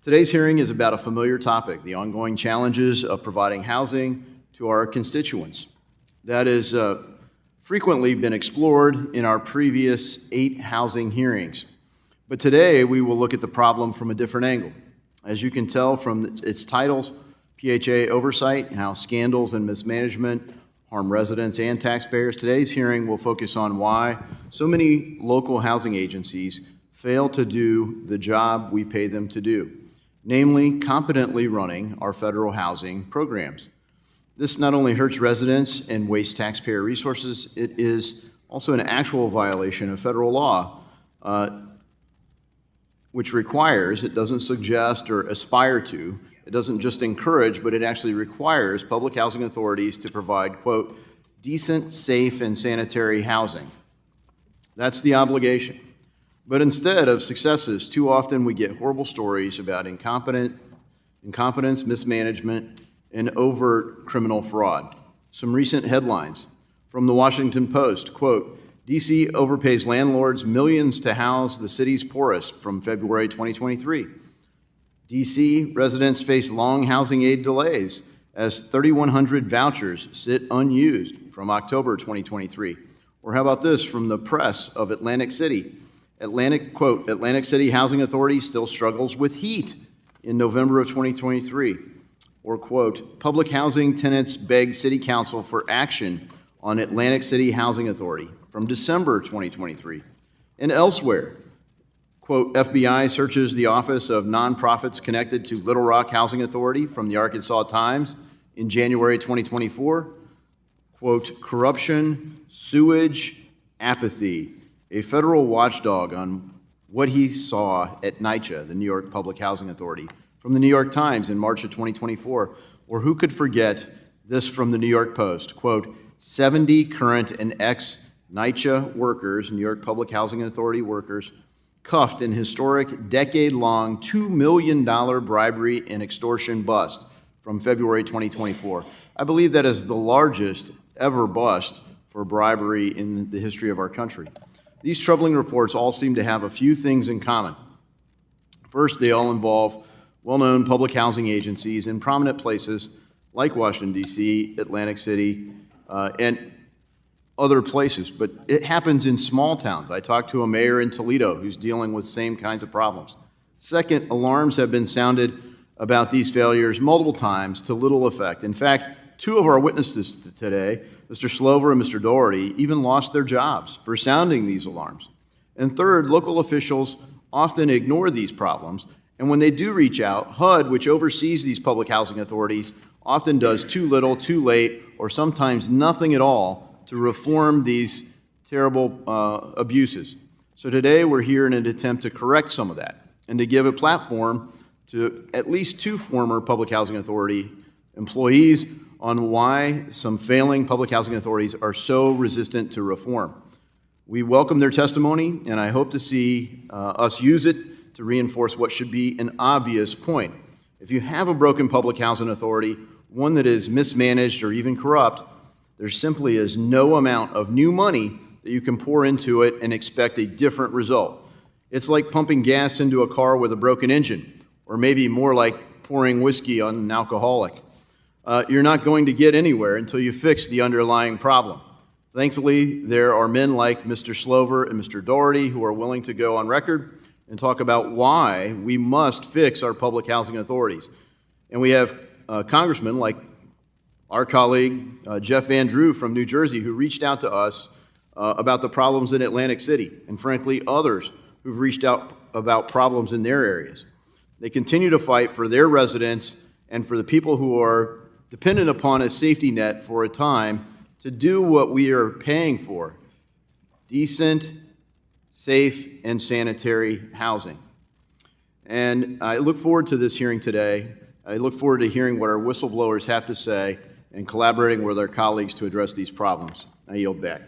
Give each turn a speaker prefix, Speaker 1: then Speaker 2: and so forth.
Speaker 1: Today's hearing is about a familiar topic, the ongoing challenges of providing housing to our constituents. That has frequently been explored in our previous 8 housing hearings. But today we will look at the problem from a different angle. As you can tell from its titles, PHA Oversight, how scandals and mismanagement harm residents and taxpayers, today's hearing will focus on why so many local housing agencies fail to do the job we pay them to do, namely competently running our federal housing programs. This not only hurts residents and wastes taxpayer resources, it is also an actual violation of federal law, which requires, it doesn't suggest or aspire to, it doesn't just encourage, but it actually requires public housing authorities to provide, quote, decent, safe, and sanitary housing. That's the obligation. But instead of successes, too often we get horrible stories about incompetence, mismanagement, and overt criminal fraud. Some recent headlines from the Washington Post, quote, D.C. overpays landlords millions to house the city's poorest from February 2023. D.C. residents face long housing aid delays as 3,100 vouchers sit unused from October 2023. Or how about this from the press of Atlantic City? Quote, Atlantic City Housing Authority still struggles with heat in November of 2023. Or quote, public housing tenants beg City Council for action on Atlantic City Housing Authority from December 2023. And elsewhere, quote, FBI searches the office of nonprofits connected to Little Rock Housing Authority from the Arkansas Times in January 2024. Quote, corruption, sewage, apathy, a federal watchdog on what he saw at NYCHA, the New York Public Housing Authority, from the New York Times in March of 2024. Or who could forget this from the New York Post, quote, 70 current and ex-NYCHA workers, New York Public Housing Authority workers, cuffed in historic decade-long $2 million bribery and extortion bust from February 2024. I believe that is the largest ever bust for bribery in the history of our country. These troubling reports all seem to have a few things in common. First, they all involve well-known public housing agencies in prominent places like Washington, D.C., Atlantic City, and other places, but it happens in small towns. I talked to a mayor in Toledo who's dealing with the same kinds of problems. Second, alarms have been sounded about these failures multiple times to little effect. In fact, 2 of our witnesses today, Mr. Slover and Mr. Doherty, even lost their jobs for sounding these alarms. And third, local officials often ignore these problems, and when they do reach out, HUD, which oversees these public housing authorities, often does too little, too late, or sometimes nothing at all to reform these terrible abuses. So today we're here in an attempt to correct some of that and to give a platform to at least 2 former public housing authority employees on why some failing public housing authorities are so resistant to reform. We welcome their testimony, and I hope to see us use it to reinforce what should be an obvious point. If you have a broken public housing authority, one that is mismanaged or even corrupt, there simply is no amount of new money that you can pour into it and expect a different result. It's like pumping gas into a car with a broken engine, or maybe more like pouring whiskey on an alcoholic. You're not going to get anywhere until you fix the underlying problem. Thankfully, there are men like Mr. Slover and Mr. Doherty who are willing to go on record and talk about why we must fix our public housing authorities. And we have congressmen like our colleague, Jeff Van Drew from New Jersey, who reached out to us about the problems in Atlantic City, and frankly, others who've reached out about problems in their areas. They continue to fight for their residents and for the people who are dependent upon a safety net for a time to do what we are paying for, decent, safe, and sanitary housing. And I look forward to this hearing today. I look forward to hearing what our whistleblowers have to say and collaborating with our colleagues to address these problems. I yield back.